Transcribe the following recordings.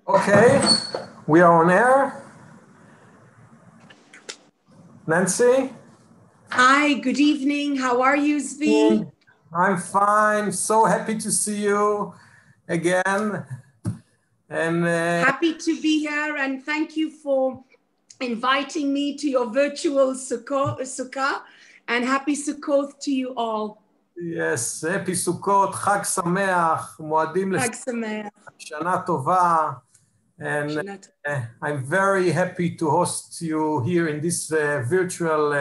Okay, we are on air. Nancy? Hi, good evening. How are you, Zvi? I'm fine. So happy to see you again. And happy to be here, and thank you for inviting me to your virtual sukkah, and happy Sukkot to you all. Yes, happy Sukkot, Chag Sameach, Moadim Shana Tova. And I'm very happy to host you here in this virtual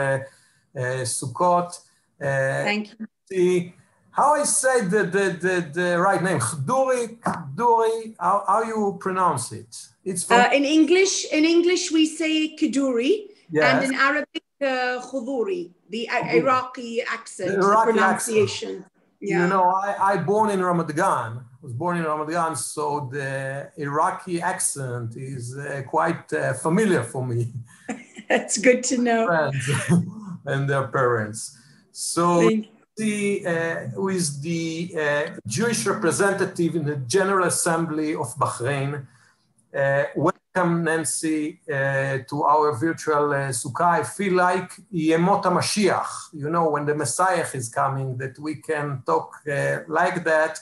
Sukkot. Thank you. How I say the right name? Kduri, how you pronounce it? It's from in English we say Kiduri, yes. And in Arabic Khuduri, the Iraqi accent, the pronunciation. Accent. Yeah. You know, I born in Ramat Gan. Was born in Ramat Gan, so the Iraqi accent is quite familiar for me. That's good to know. Friends and their parents. So who is the Jewish representative in the General Assembly of Bahrain. Welcome, Nancy, to our virtual Sukkah. I feel like Yemot HaMashiach, you know, when the Messiah is coming, that we can talk like that,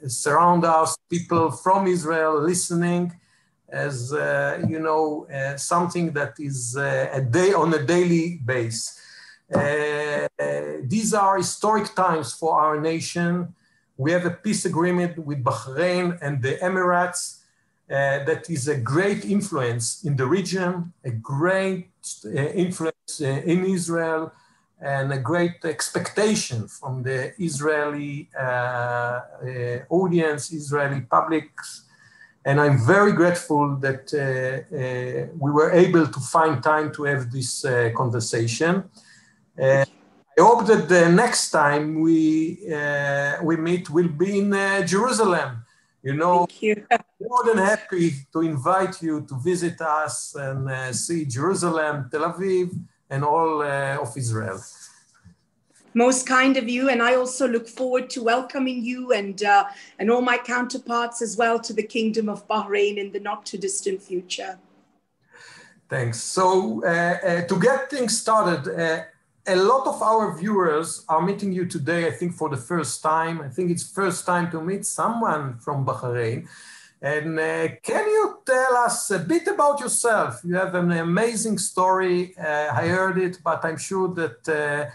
surround us, people from Israel listening, as you know, something that is on a daily basis. These are historic times for our nation. We have a peace agreement with Bahrain and the Emirates that is a great influence in the region, a great influence in Israel, and a great expectation from the Israeli audience, Israeli publics. And I'm very grateful that we were able to find time to have this conversation. I hope that the next time we meet will be in Jerusalem. You know, thank you. More than happy to invite you to visit us and see Jerusalem, Tel Aviv, and all of Israel. Most kind of you, and I also look forward to welcoming you and all my counterparts as well to the Kingdom of Bahrain in the not too distant future. Thanks. So to get things started, a lot of our viewers are meeting you today, I think, for the first time. I think it's first time to meet someone from Bahrain. And can you tell us a bit about yourself? You have an amazing story. I heard it, but I'm sure that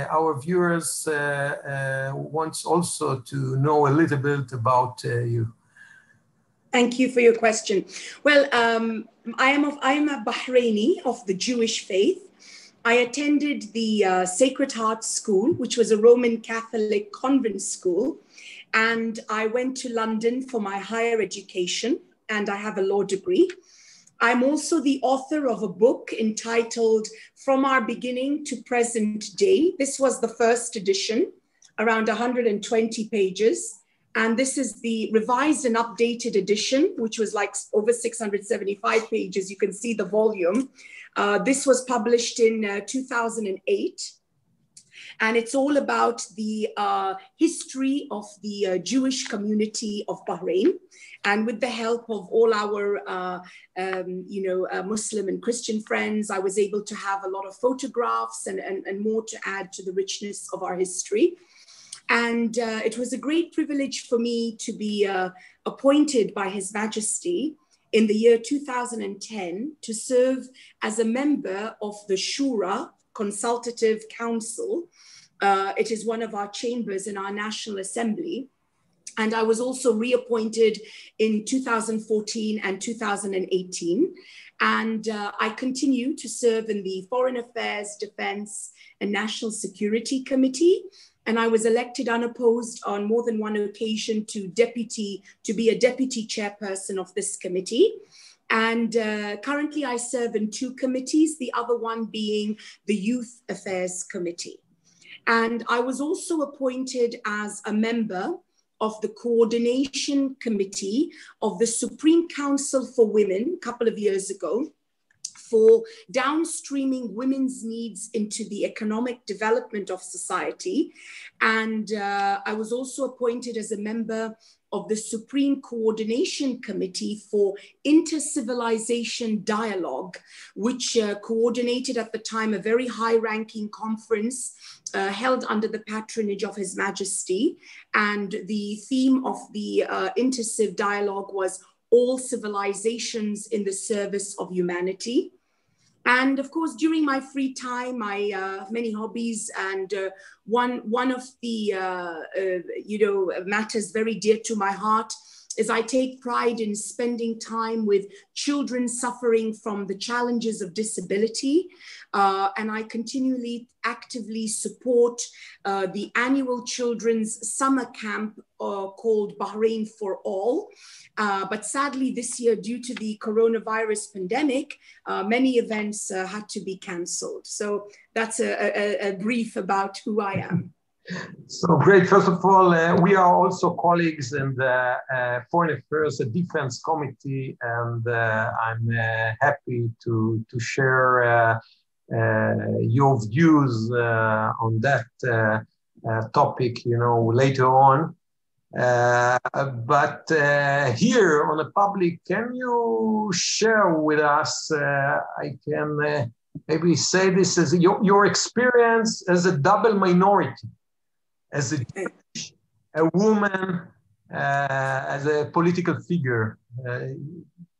our viewers want also to know a little bit about you. Thank you for your question. Well, I am a Bahraini of the Jewish faith. I attended the Sacred Heart School, which was a Roman Catholic convent school. And I went to London for my higher education, and I have a law degree. I'm also the author of a book entitled From Our Beginning to Present Day. This was the first edition, around 120 pages. And this is the revised and updated edition, which was like over 675 pages. You can see the volume. This was published in 2008. And it's all about the history of the Jewish community of Bahrain. And with the help of all our, Muslim and Christian friends, I was able to have a lot of photographs and more to add to the richness of our history. And it was a great privilege for me to be appointed by His Majesty in the year 2010 to serve as a member of the Shura Consultative Council. It is one of our chambers in our National Assembly. And I was also reappointed in 2014 and 2018. And I continue to serve in the Foreign Affairs, Defense, and National Security Committee. And I was elected unopposed on more than one occasion to be a deputy chairperson of this committee. And currently I serve in two committees, the other one being the Youth Affairs Committee. And I was also appointed as a member of the Coordination Committee of the Supreme Council for Women a couple of years ago for downstreaming women's needs into the economic development of society. And I was also appointed as a member of the Supreme Coordination Committee for Inter-Civilization Dialogue, which coordinated at the time a very high-ranking conference held under the patronage of His Majesty. And the theme of the Inter-Civ Dialogue was all civilizations in the service of humanity. And of course, during my free time, my many hobbies, and one of the matters very dear to my heart is I take pride in spending time with children suffering from the challenges of disability. And I continually actively support the annual children's summer camp called Bahrain for All. But sadly this year, due to the coronavirus pandemic, many events had to be canceled. So that's a brief about who I am. So great. First of all, we are also colleagues in the Foreign Affairs and Defense Committee, and I'm happy to share your views on that topic, later on. But here on the public, can you share with us, I can maybe say this as your experience as a double minority, as a woman, as a political figure.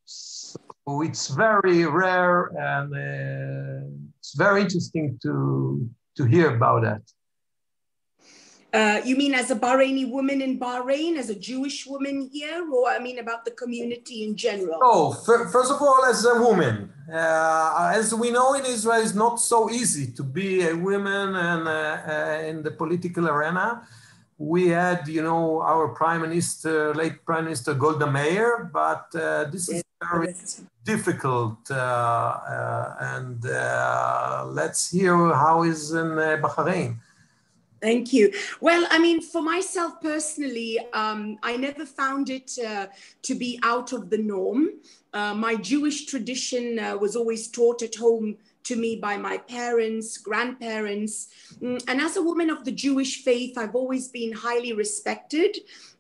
So it's very rare, and it's very interesting to hear about that. You mean as a Bahraini woman in Bahrain, as a Jewish woman here, or I mean about the community in general? Oh, first of all, as a woman. As we know in Israel, it's not so easy to be a woman and in the political arena. We had, our Prime Minister, late Prime Minister Golda Meir, but this is very difficult. And let's hear how is in Bahrain. Thank you. Well, I mean, for myself personally, I never found it to be out of the norm. My Jewish tradition was always taught at home to me by my parents, grandparents. And as a woman of the Jewish faith, I've always been highly respected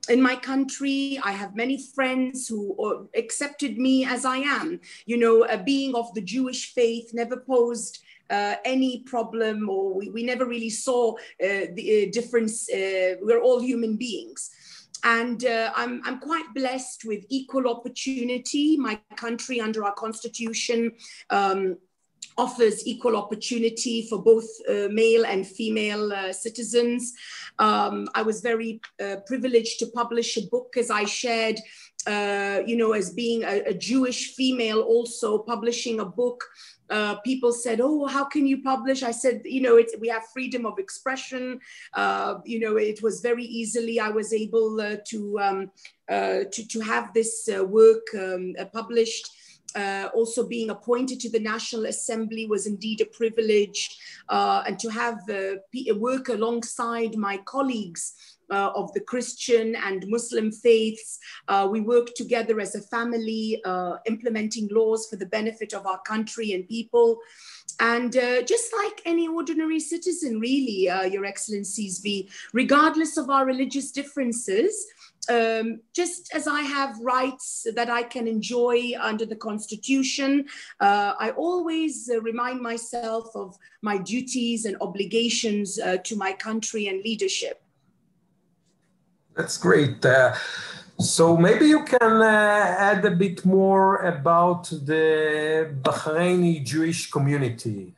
in my country. I have many friends who accepted me as I am. Being of the Jewish faith never posed any problem, or we never really saw the difference. We're all human beings. And I'm quite blessed with equal opportunity. My country, under our constitution, offers equal opportunity for both male and female citizens. I was very privileged to publish a book, as I shared, as being a Jewish female also publishing a book. People said, "Oh, how can you publish?" I said, we have freedom of expression. It was very easily, I was able to have this work published. Also being appointed to the National Assembly was indeed a privilege, and to have work alongside my colleagues of the Christian and Muslim faiths. We work together as a family, implementing laws for the benefit of our country and people. And just like any ordinary citizen, really, Your Excellencies, regardless of our religious differences, just as I have rights that I can enjoy under the Constitution, I always remind myself of my duties and obligations to my country and leadership. That's great. So maybe you can add a bit more about the Bahraini Jewish community.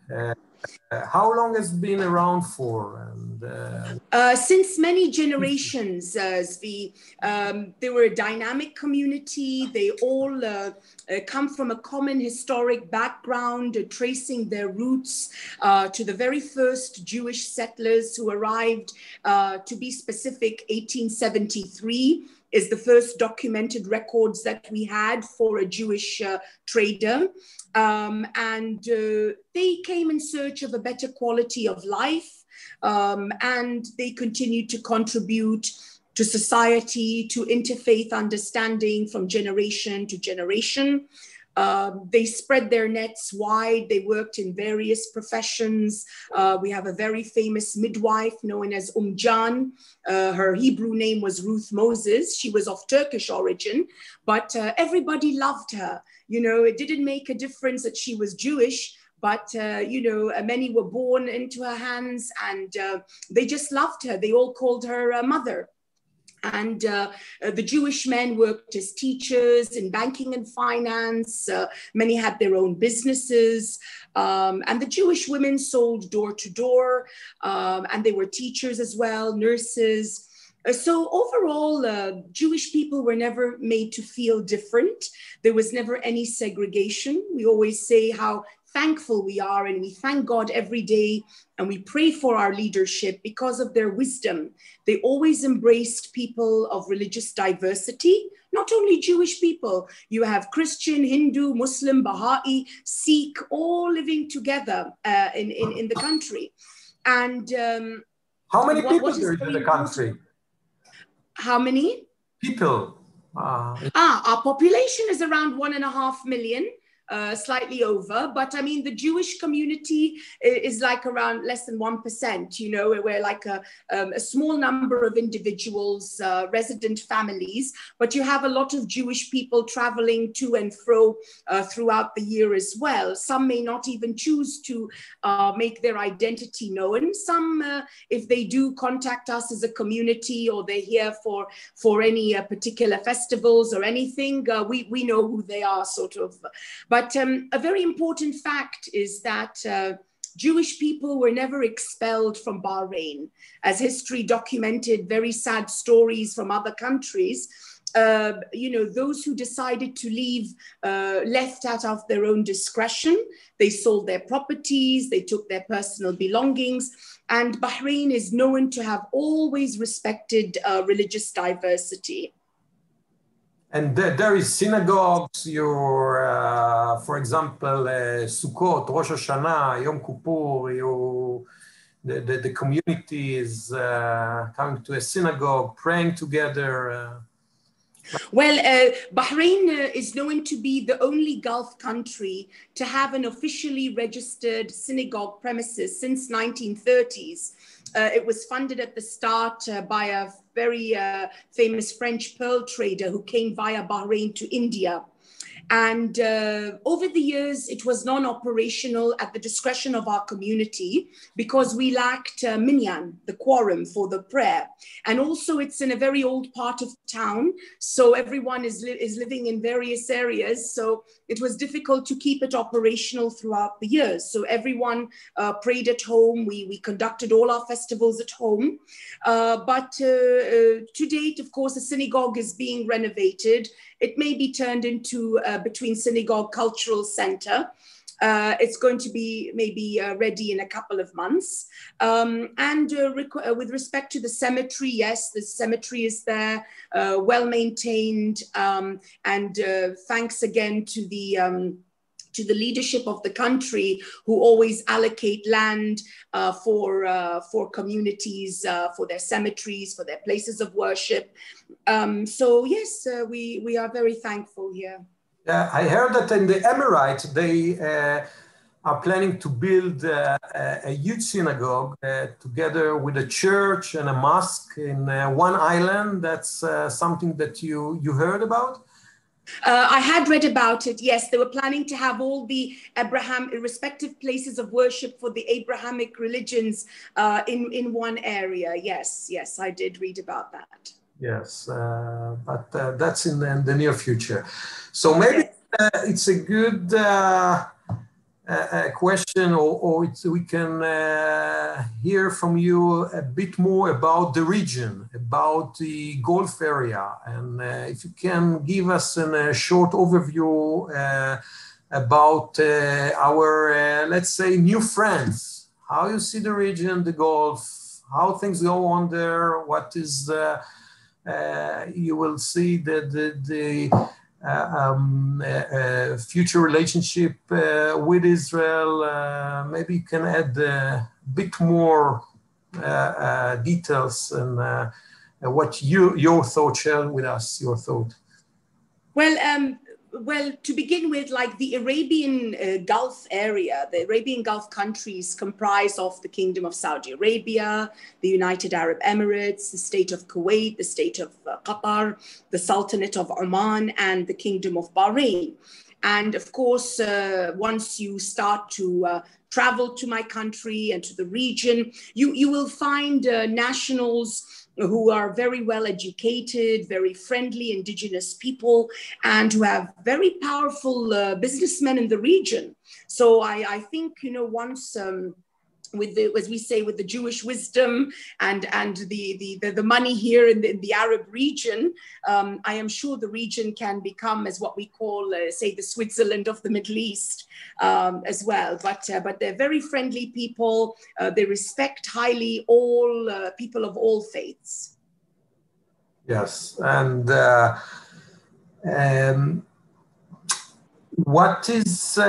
How long has it been around for? Since many generations, Zvi. They were a dynamic community. They all come from a common historic background, tracing their roots to the very first Jewish settlers who arrived, to be specific, 1873. Is the first documented records that we had for a Jewish trader. And they came in search of a better quality of life, and they continued to contribute to society, to interfaith understanding from generation to generation. They spread their nets wide. They worked in various professions. We have a very famous midwife known as Jan. Her Hebrew name was Ruth Moses. She was of Turkish origin, but everybody loved her. You know, it didn't make a difference that she was Jewish, but, you know, many were born into her hands, and they just loved her. They all called her mother. And the Jewish men worked as teachers in banking and finance. Many had their own businesses. And the Jewish women sold door to door. And they were teachers as well, nurses. So overall, Jewish people were never made to feel different. There was never any segregation. We always say how thankful we are, and we thank God every day, and we pray for our leadership because of their wisdom. They always embraced people of religious diversity, not only Jewish people. You have Christian, Hindu, Muslim, Baha'i, Sikh, all living together in the country. And how many people there is in the country? How many? People. Our population is around 1.5 million. Slightly over, but I mean, the Jewish community is like around less than 1%, you know, we're like a small number of individuals, resident families, but you have a lot of Jewish people traveling to and fro throughout the year as well. Some may not even choose to make their identity known. Some, if they do contact us as a community, or they're here for any particular festivals or anything, we know who they are, sort of. But a very important fact is that Jewish people were never expelled from Bahrain. As history documented very sad stories from other countries, you know, those who decided to leave left out of their own discretion. They sold their properties, they took their personal belongings, and Bahrain is known to have always respected religious diversity. And there is synagogues, for example, Sukkot, Rosh Hashanah, Yom Kippur, the community is coming to a synagogue, praying together. Well, Bahrain is known to be the only Gulf country to have an officially registered synagogue premises since 1930s. It was funded at the start by a very famous French pearl trader who came via Bahrain to India. And over the years, it was non-operational at the discretion of our community because we lacked minyan, the quorum for the prayer. And also it's in a very old part of town, so everyone is living in various areas. So it was difficult to keep it operational throughout the years. So everyone prayed at home. We conducted all our festivals at home. But to date, of course, the synagogue is being renovated. It may be turned into between synagogue cultural center. It's going to be maybe ready in a couple of months. And with respect to the cemetery, yes, the cemetery is there, well maintained. And thanks again to the leadership of the country, who always allocate land for communities, for their cemeteries, for their places of worship. So yes, we are very thankful here. I heard that in the Emirates, they are planning to build a huge synagogue together with a church and a mosque in one island. That's something that you heard about? I had read about it, yes. They were planning to have all the respective places of worship for the Abrahamic religions in one area. Yes, I did read about that. Yes, but that's in the near future. So maybe it's a good question, or we can hear from you a bit more about the region, about the Gulf area. And if you can give us a short overview about our, let's say, new friends, how you see the region, the Gulf, how things go on there, what is... you will see the future relationship with Israel. Maybe you can add a bit more details and what your thought, share with us your thought. Well, Well, to begin with, like the Arabian Gulf area, the Arabian Gulf countries comprise of the Kingdom of Saudi Arabia, the United Arab Emirates, the state of Kuwait, the state of Qatar, the Sultanate of Oman, and the Kingdom of Bahrain. And of course, once you start to travel to my country and to the region, you will find nationals who are very well educated, very friendly indigenous people, and who have very powerful businessmen in the region. So I think, you know, once with the, as we say, with the Jewish wisdom and the money here in the Arab region, I am sure the region can become as what we call, say, the Switzerland of the Middle East as well. But they're very friendly people. They respect highly all people of all faiths. Yes, and what is, you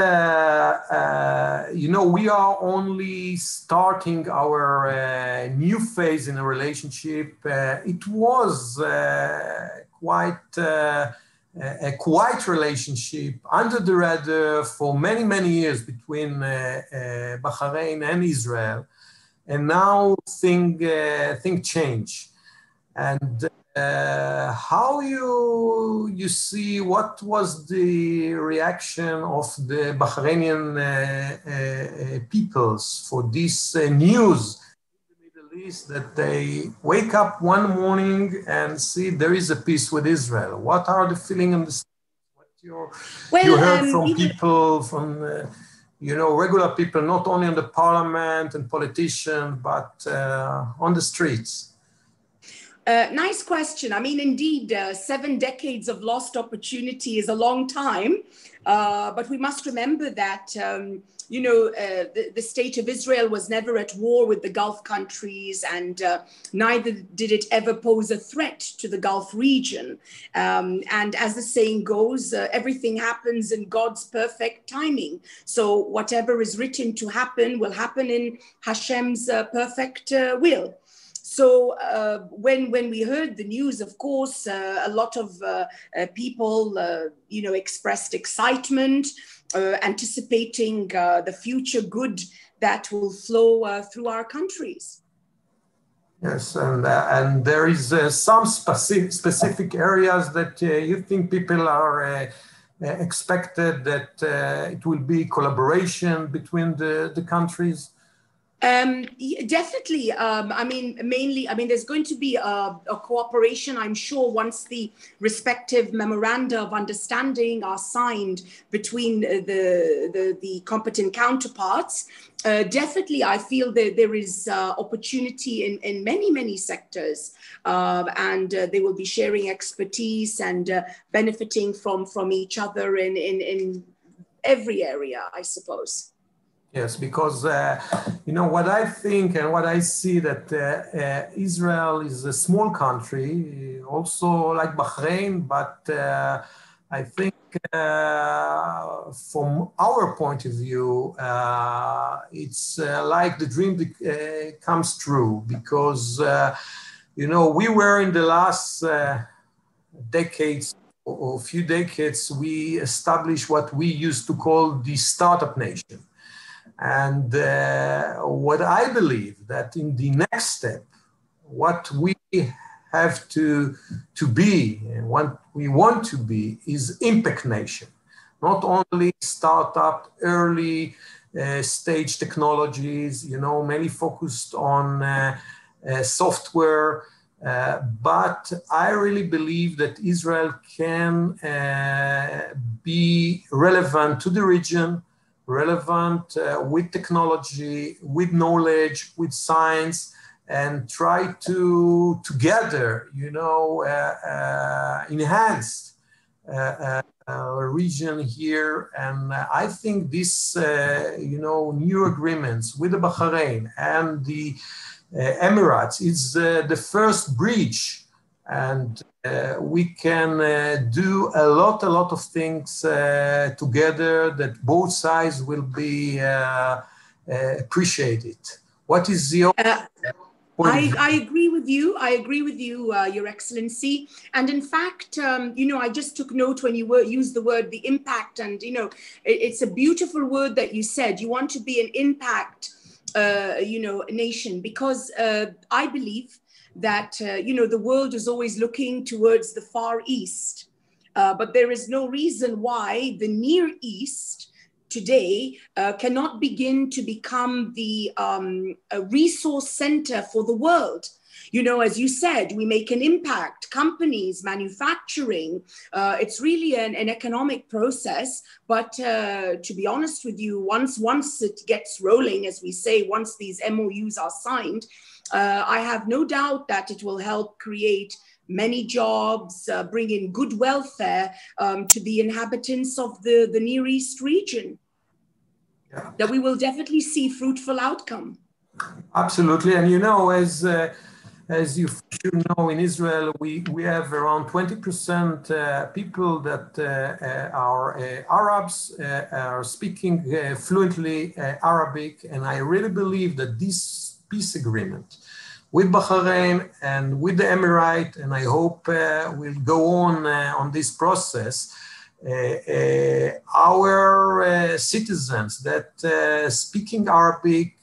know, we are only starting our new phase in a relationship. It was quite a quiet relationship under the radar for many, many years between Bahrain and Israel. And now things change. And how you see, what was the reaction of the Bahrainian peoples for this news in the Middle East, that they wake up one morning and see there is a peace with Israel? What are the feelings and the what you heard from people, from you know, regular people, not only in the parliament and politicians, but on the streets? Nice question. I mean, indeed, 7 decades of lost opportunity is a long time, but we must remember that, you know, the state of Israel was never at war with the Gulf countries, and neither did it ever pose a threat to the Gulf region. And as the saying goes, everything happens in God's perfect timing. So whatever is written to happen will happen in Hashem's perfect will. So when we heard the news, of course, a lot of people, you know, expressed excitement, anticipating the future good that will flow through our countries. Yes, and there is some specific areas that you think people are expected that it will be collaboration between the countries? Definitely. I mean, mainly, I mean, there's going to be a cooperation, I'm sure, once the respective memoranda of understanding are signed between the competent counterparts. Definitely, I feel that there is opportunity in many sectors, and they will be sharing expertise and benefiting from each other in every area, I suppose. Yes, because, you know, what I think and what I see that Israel is a small country, also like Bahrain, but I think from our point of view, it's like the dream comes true, because, you know, we were in the last decades, or few decades, we established what we used to call the startup nation. And what I believe that in the next step, what we have to be and what we want to be is impact nation, not only startup, early stage technologies, you know, mainly focused on software. But I really believe that Israel can be relevant to the region, relevant with technology, with knowledge, with science, and try to together, you know, enhance region here. And I think this, you know, new agreements with the Bahrain and the Emirates is the first bridge, and we can do a lot of things together that both sides will be appreciated. What is your I agree with you. I agree with you, Your Excellency. And in fact, I just took note when you used the word the impact. And, it's a beautiful word that you said. You want to be an impact, nation, because I believe that, the world is always looking towards the Far East. But there is no reason why the Near East today cannot begin to become the resource center for the world. As you said, we make an impact, companies, manufacturing. It's really an economic process. But to be honest with you, once it gets rolling, as we say, once these MOUs are signed, I have no doubt that it will help create many jobs, bring in good welfare to the inhabitants of the Near East region. Yeah. That we will definitely see fruitful outcome. Absolutely. And as you should know, in Israel, we have around 20% people that are Arabs, are speaking fluently Arabic. And I really believe that this peace agreement with Bahrain and with the Emirate, and I hope we'll go on this process. Our citizens that speaking Arabic,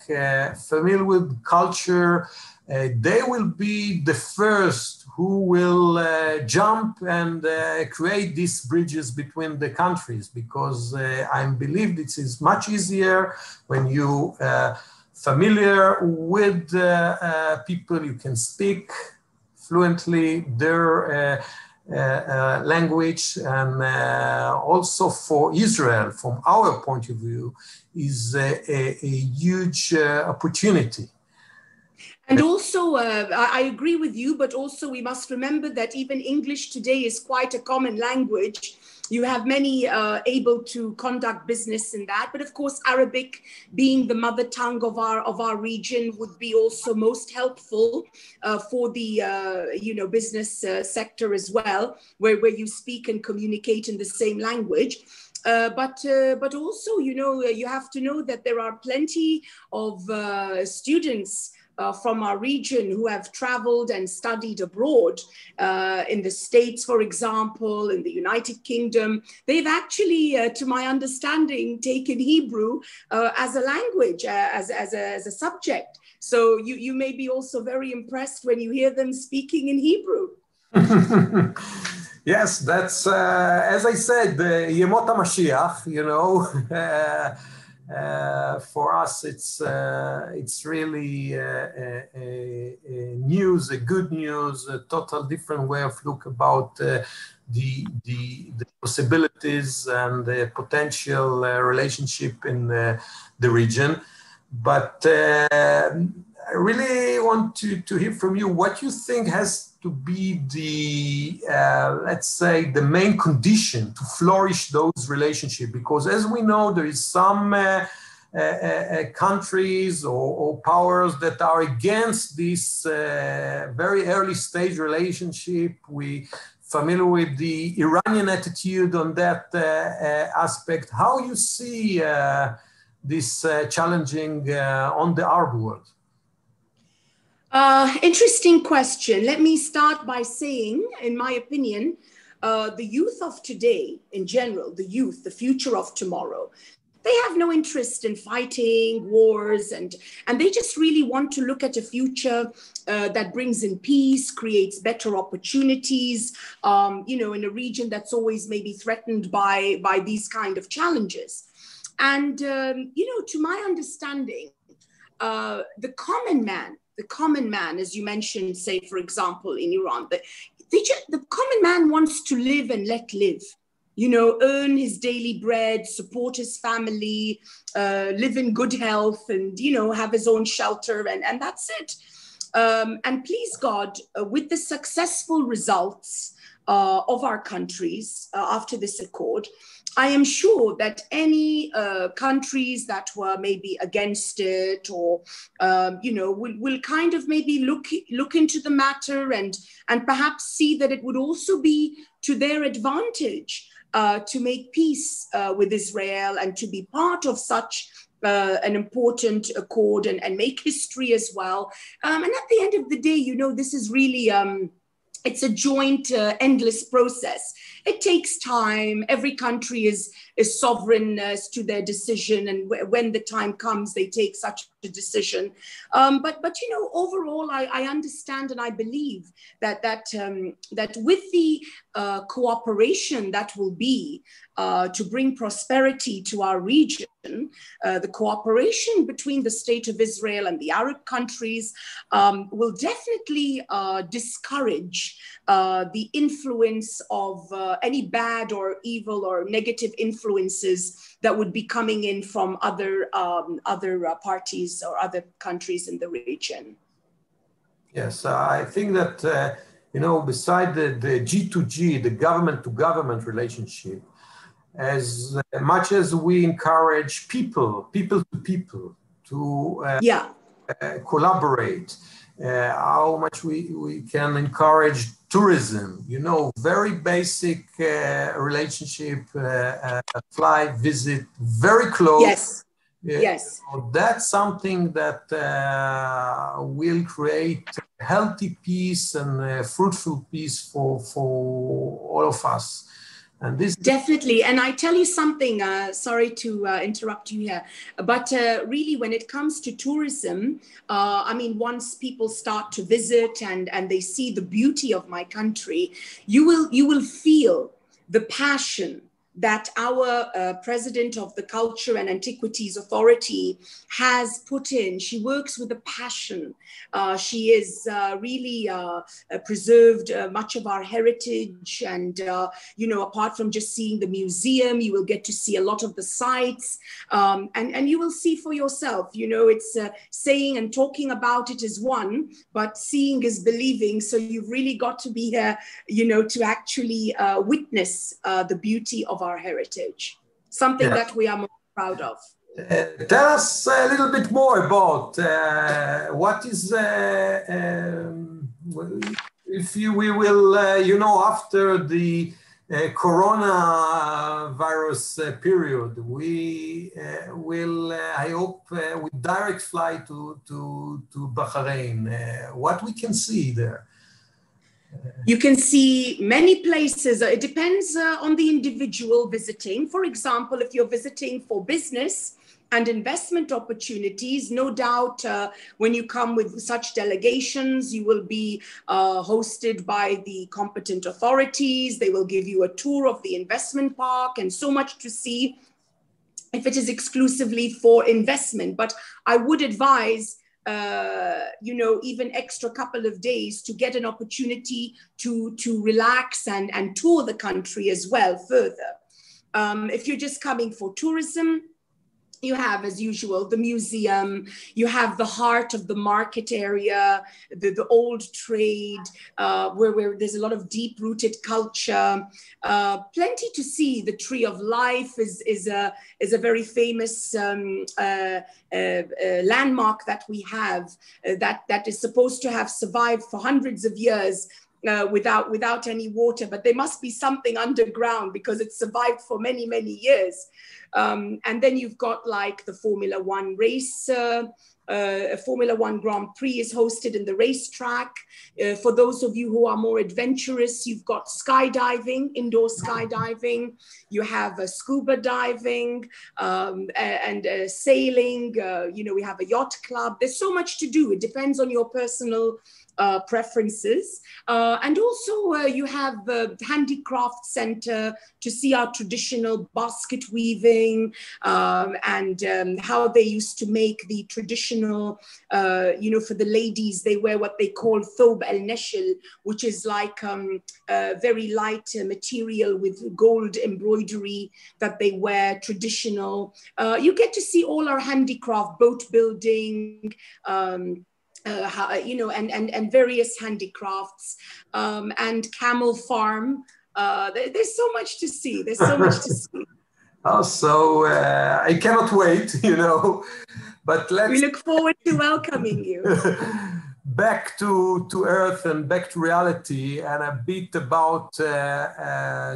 familiar with culture, they will be the first who will jump and create these bridges between the countries, because I believe this is much easier when you familiar with people, you can speak fluently their language, and also for Israel, from our point of view, is a huge opportunity. And also, I agree with you, but also we must remember that even English today is quite a common language. You have many able to conduct business in that, but of course, Arabic, being the mother tongue of our region, would be also most helpful for the business sector as well, where you speak and communicate in the same language. But also, you have to know that there are plenty of students from our region who have traveled and studied abroad in the States, for example, in the United Kingdom. They've actually, to my understanding, taken Hebrew as a language, as a subject. So you may be also very impressed when you hear them speaking in Hebrew. Yes, that's, as I said, Yemot HaMashiach, for us, it's really news, a good news, a total different way of look about the possibilities and the potential relationship in the region. But I really want to hear from you what you think has to be the, let's say, the main condition to flourish those relationships. Because as we know, there is some countries or powers that are against this very early stage relationship. We familiar with the Iranian attitude on that aspect. How you see this challenging on the Arab world? Interesting question. Let me start by saying, in my opinion, the youth of today, in general, the youth, the future of tomorrow, they have no interest in fighting wars, and they just really want to look at a future that brings in peace, creates better opportunities, in a region that's always maybe threatened by these kind of challenges. And, to my understanding, the common man, as you mentioned, say, for example, in Iran, the common man wants to live and let live, earn his daily bread, support his family, live in good health, and, have his own shelter, and that's it. And please God, with the successful results of our countries after this accord, I am sure that any countries that were maybe against it or, will kind of maybe look into the matter and perhaps see that it would also be to their advantage to make peace with Israel and to be part of such an important accord and make history as well. And at the end of the day, you know, this is really, it's a joint, endless process. It takes time. Every country is sovereign as to their decision, and when the time comes, they take such a decision. But you know, overall, I understand and I believe that with the cooperation that will be to bring prosperity to our region, the cooperation between the State of Israel and the Arab countries will definitely discourage the influence of any bad or evil or negative influences that would be coming in from other parties or other countries in the region. Yes, I think that, you know, beside the G2G, the government-to-government relationship, as much as we encourage people to people to collaborate, how much we can encourage tourism, you know, very basic relationship, fly, visit, very close. Yes. Yes. So that's something that will create healthy peace and fruitful peace for all of us. And this definitely. And I tell you something, sorry to interrupt you here, but really when it comes to tourism, I mean, once people start to visit and they see the beauty of my country, you will feel the passion that our president of the Culture and Antiquities Authority has put in. She works with a passion. She is really preserved much of our heritage. And, you know, apart from just seeing the museum, you will get to see a lot of the sites. And you will see for yourself, you know, it's saying and talking about it is one, but seeing is believing. So you've really got to be here, you know, to actually witness the beauty of our heritage, something that we are more proud of. Tell us a little bit more about what is, if we will, you know, after the coronavirus period, we will, I hope, with direct flight to Bahrain, what we can see there. You can see many places. It depends on the individual visiting. For example, if you're visiting for business and investment opportunities, no doubt when you come with such delegations, you will be hosted by the competent authorities. They will give you a tour of the investment park and so much to see if it is exclusively for investment. But I would advise you know, even extra couple of days to get an opportunity to relax and tour the country as well further. If you're just coming for tourism, you have, as usual, the museum, you have the heart of the market area, the old trade, where there's a lot of deep-rooted culture, plenty to see. The Tree of Life is a very famous landmark that we have that is supposed to have survived for hundreds of years without any water, but there must be something underground because it survived for many, many years. And then you've got like the Formula One race, a Formula One Grand Prix is hosted in the racetrack. For those of you who are more adventurous, you've got skydiving, indoor skydiving. You have scuba diving and sailing. You know, we have a yacht club. There's so much to do. It depends on your personal preferences. And also you have the handicraft center to see our traditional basket weaving and how they used to make the traditional, you know, for the ladies, they wear what they call thob al-nashil, which is like very light material with gold embroidery that they wear, traditional. You get to see all our handicraft, boat building, you know, and various handicrafts, and camel farm. There's so much to see. There's so much to see. Also, I cannot wait, you know, but we look forward to welcoming you. back to earth and back to reality, and a bit about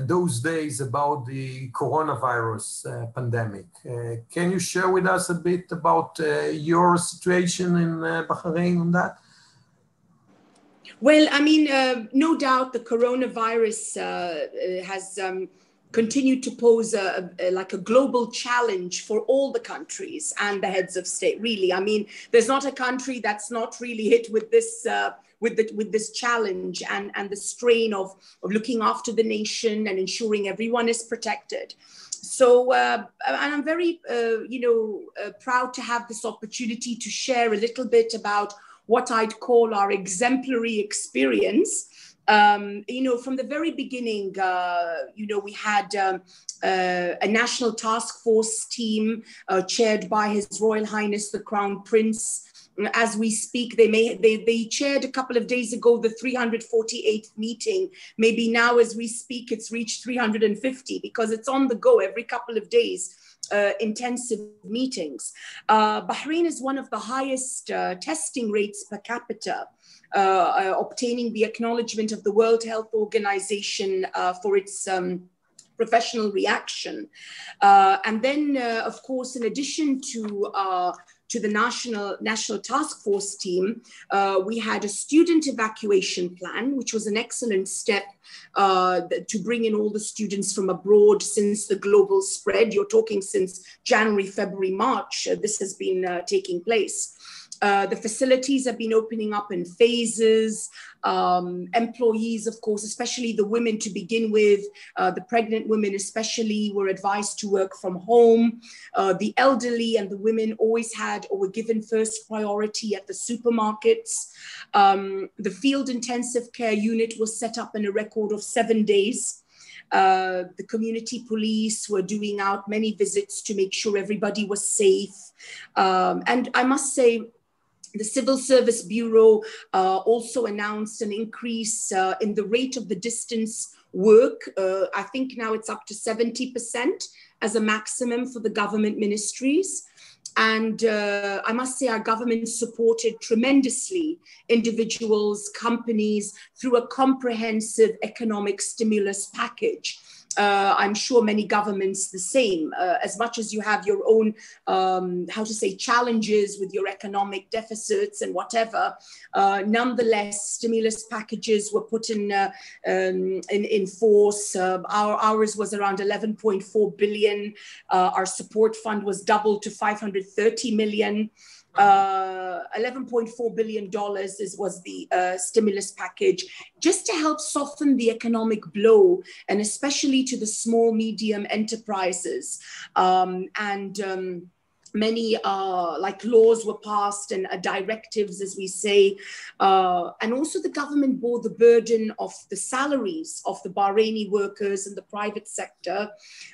those days about the coronavirus pandemic. Can you share with us a bit about your situation in Bahrain on that? Well, I mean, no doubt the coronavirus has continued to pose like a global challenge for all the countries and the heads of state, really. I mean, there's not a country that's not really hit with this with this challenge and the strain of looking after the nation and ensuring everyone is protected. So, and I'm very, proud to have this opportunity to share a little bit about what I'd call our exemplary experience. From the very beginning, we had a national task force team chaired by His Royal Highness the Crown Prince. As we speak, they chaired a couple of days ago the 348th meeting. Maybe now as we speak, it's reached 350 because it's on the go every couple of days. Intensive meetings. Bahrain is one of the highest testing rates per capita, obtaining the acknowledgement of the World Health Organization for its professional reaction. And then, of course, in addition to the national task force team, we had a student evacuation plan, which was an excellent step to bring in all the students from abroad since the global spread. You're talking since January, February, March, this has been taking place. The facilities have been opening up in phases. Employees, of course, especially the women to begin with, the pregnant women especially were advised to work from home. The elderly and the women always had or were given first priority at the supermarkets. The field intensive care unit was set up in a record of 7 days. The community police were doing out many visits to make sure everybody was safe. And I must say, the Civil Service Bureau also announced an increase in the rate of the distance work. I think now it's up to 70% as a maximum for the government ministries. And I must say our government supported tremendously individuals, companies through a comprehensive economic stimulus package. I'm sure many governments the same, as much as you have your own, challenges with your economic deficits and whatever. Nonetheless, stimulus packages were put in force. Ours was around 11.4 billion. Our support fund was doubled to 530 million. $11.4 billion was the stimulus package, just to help soften the economic blow, and especially to the small, medium enterprises. Many laws were passed and directives, as we say. And also the government bore the burden of the salaries of the Bahraini workers in the private sector.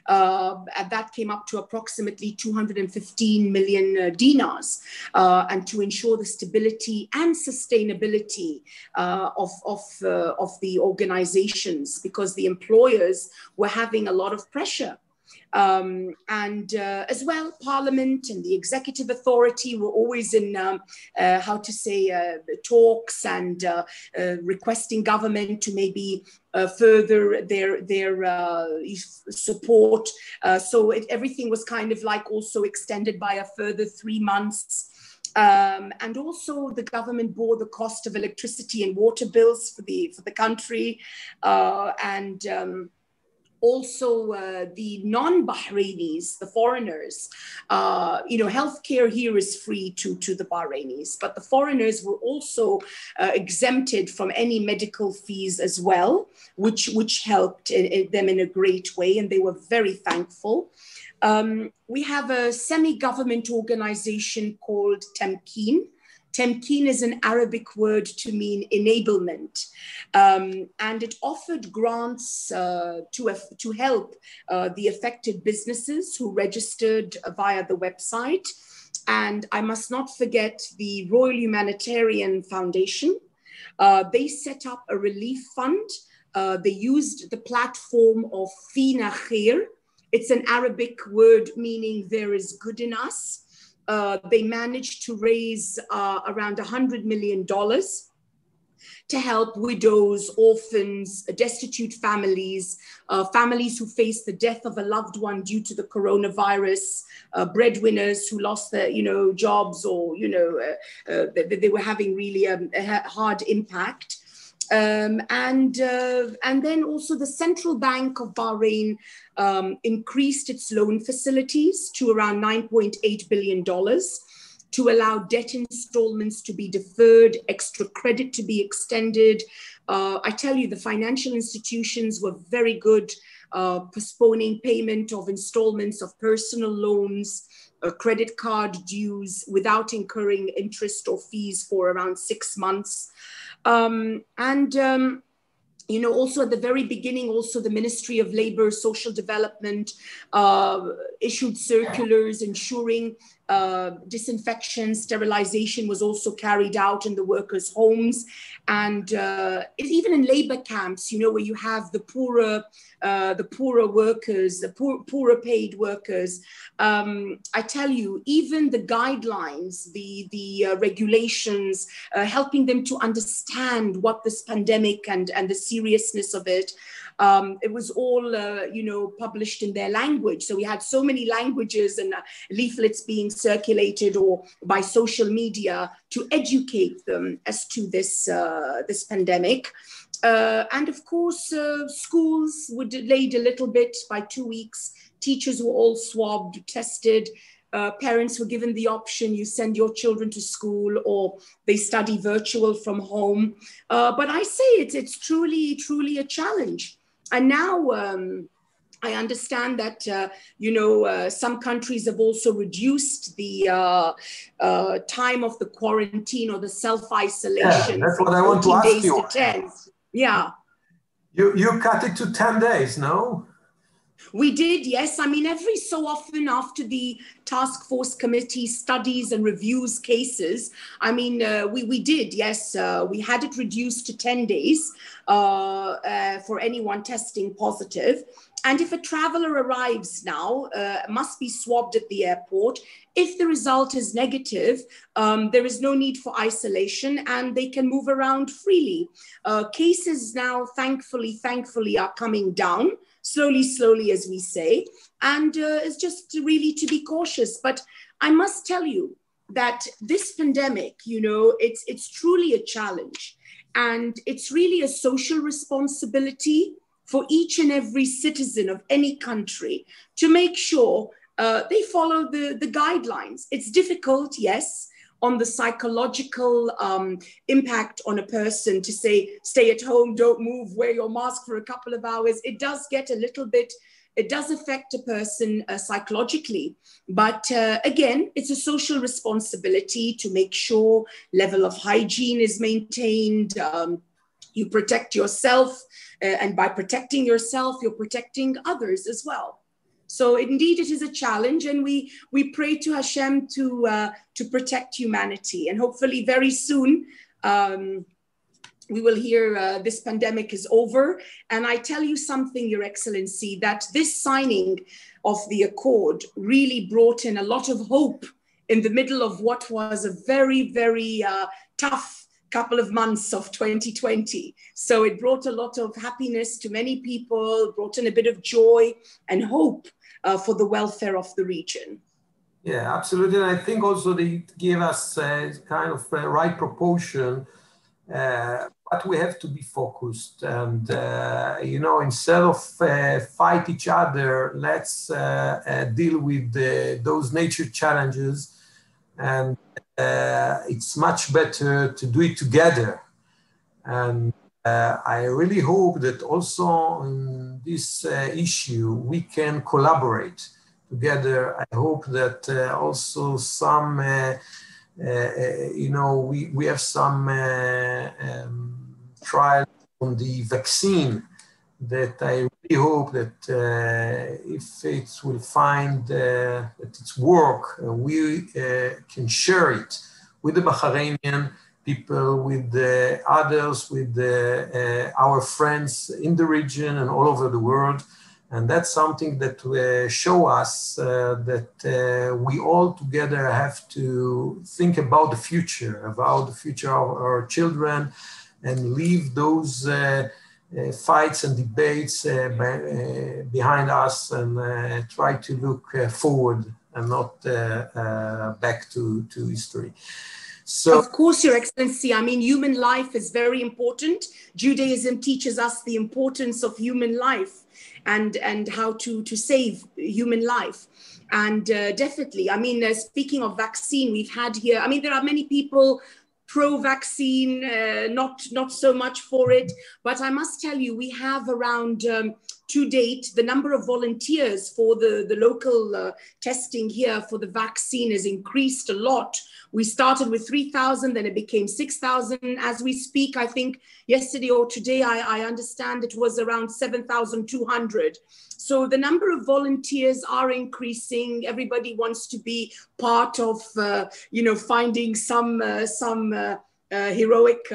And that came up to approximately 215 million dinars. And to ensure the stability and sustainability of the organizations, because the employers were having a lot of pressure. As well, Parliament and the executive authority were always in, talks and requesting government to maybe further their support. So everything was kind of like also extended by a further 3 months. And also the government bore the cost of electricity and water bills for the country. Also, the non-Bahrainis, the foreigners, healthcare here is free to the Bahrainis, but the foreigners were also exempted from any medical fees as well, which helped them in a great way, and they were very thankful. We have a semi-government organization called Temkeen. Temkeen is an Arabic word to mean enablement, and it offered grants to help the affected businesses who registered via the website. And I must not forget the Royal Humanitarian Foundation. They set up a relief fund. They used the platform of Fina Khair. It's an Arabic word meaning there is good in us. they managed to raise around $100 million to help widows, orphans, destitute families, families who face the death of a loved one due to the coronavirus, breadwinners who lost their, jobs, or, they were having really a hard impact. And then also the Central Bank of Bahrain increased its loan facilities to around $9.8 billion to allow debt installments to be deferred, extra credit to be extended. I tell you, the financial institutions were very good, postponing payment of installments of personal loans, credit card dues without incurring interest or fees for around 6 months. Also at the very beginning, also the Ministry of Labor, Social Development issued circulars ensuring disinfection, sterilization was also carried out in the workers' homes. And even in labor camps, where you have the poorer workers, the poorer paid workers, I tell you, even the guidelines, the regulations, helping them to understand what this pandemic and the seriousness of it, it was all, published in their language. So we had so many languages and leaflets being circulated or by social media to educate them as to this pandemic. And of course, schools were delayed a little bit by 2 weeks. Teachers were all swabbed, tested. Parents were given the option, you send your children to school or they study virtual from home. But I say it's truly, truly a challenge. And now I understand that, some countries have also reduced the time of the quarantine or the self-isolation. Yeah, that's what I want to ask you. To 10. Yeah. You cut it to 10 days, no? We did, yes. I mean, every so often after the task force committee studies and reviews cases, I mean, we did, yes. We had it reduced to 10 days for anyone testing positive. And if a traveler arrives now, must be swabbed at the airport. If the result is negative, there is no need for isolation and they can move around freely. Cases now, thankfully, are coming down. Slowly, as we say, and it's just really to be cautious. But I must tell you that this pandemic, it's truly a challenge, and it's really a social responsibility for each and every citizen of any country to make sure they follow the guidelines. It's difficult, yes, on the psychological impact on a person to say, stay at home, don't move, wear your mask for a couple of hours. It does get a little bit, it does affect a person psychologically. But again, it's a social responsibility to make sure level of hygiene is maintained. You protect yourself, and by protecting yourself, you're protecting others as well. So indeed, it is a challenge, and we pray to Hashem to protect humanity. And hopefully very soon, we will hear this pandemic is over. And I tell you something, Your Excellency, that this signing of the accord really brought in a lot of hope in the middle of what was a very, very tough couple of months of 2020. So it brought a lot of happiness to many people, brought in a bit of joy and hope for the welfare of the region. Yeah, absolutely. And I think also they give us kind of a right proportion, but we have to be focused. And, instead of fight each other, let's deal with those nature challenges. And it's much better to do it together. And I really hope that also in this issue, we can collaborate together. I hope that also some, we have some trials on the vaccine that I really hope that if it will find that it's work, we can share it with the Bahrainian people, with the others, with our friends in the region and all over the world. And that's something that show us that we all together have to think about the future of our children, and leave those fights and debates behind us, and try to look forward and not back to history. So, of course, Your Excellency, I mean, human life is very important. Judaism teaches us the importance of human life and how to save human life. And definitely, I mean, speaking of vaccine, we've had here, I mean, there are many people pro-vaccine, not so much for it, but I must tell you, we have around, to date, the number of volunteers for the local testing here for the vaccine has increased a lot. We started with 3,000, then it became 6,000. As we speak, I think yesterday or today, I understand it was around 7,200. So the number of volunteers are increasing. Everybody wants to be part of, finding some heroic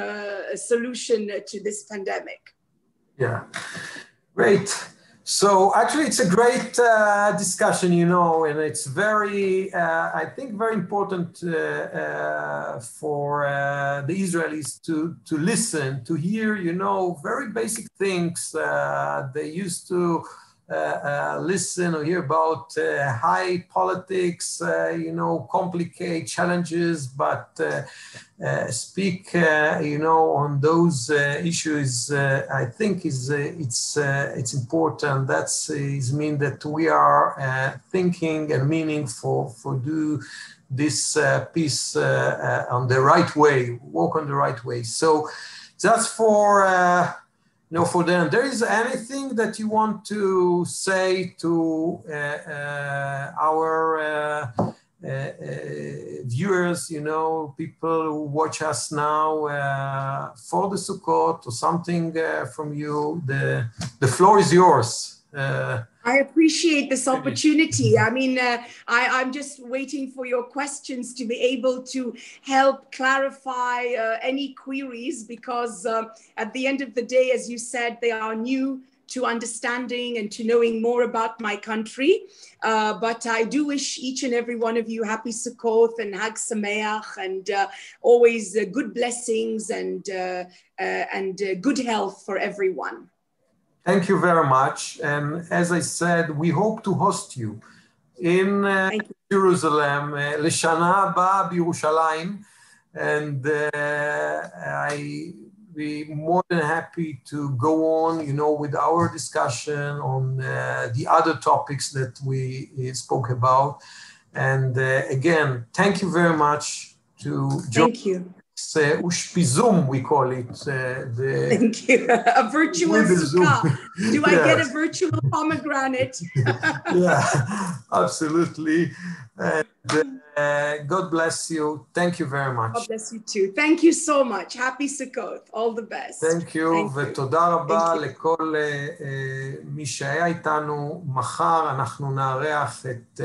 solution to this pandemic. Yeah, great. So actually, it's a great discussion, and it's very, I think, very important for the Israelis to listen, to hear, very basic things. They used to listen or hear about high politics, complicate challenges, but speak, on those issues. I think it's important. That's mean that we are thinking and meaning for do this piece on the right way, walk on the right way. So just for for them, there is anything that you want to say to our viewers, people who watch us now for the Sukkot, or something from you? The floor is yours. I appreciate this opportunity. I mean, I'm just waiting for your questions to be able to help clarify any queries, because at the end of the day, as you said, they are new to understanding and to knowing more about my country. But I do wish each and every one of you happy Sukkot and Hag Sameach, and always good blessings and good health for everyone. Thank you very much. And as I said, we hope to host you in Jerusalem, L'Shana Haba B'Yerushalayim, and I be more than happy to go on, with our discussion on the other topics that we spoke about. And again, thank you very much to join. Thank you. Ushpizum, we call it. Thank you. A virtual sukkah. Do I get a virtual pomegranate? Yeah, absolutely. And God bless you. Thank you very much. God bless you too. Thank you so much. Happy Sukkot. All the best. Thank you. ותודה רבה לכל מי שהיה איתנו. מחר אנחנו נארח את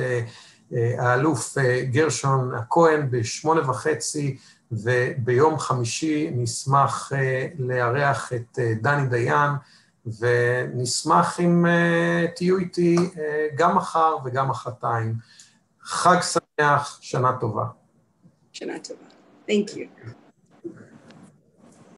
האלוף גרשון הכהן ב8:30, וביום חמישי נשמח לארח את דני דיין, ונשמח אם תהיו איתי גם מחר וגם מחרתיים. חג שמח, שנה טובה. שנה טובה. Thank you.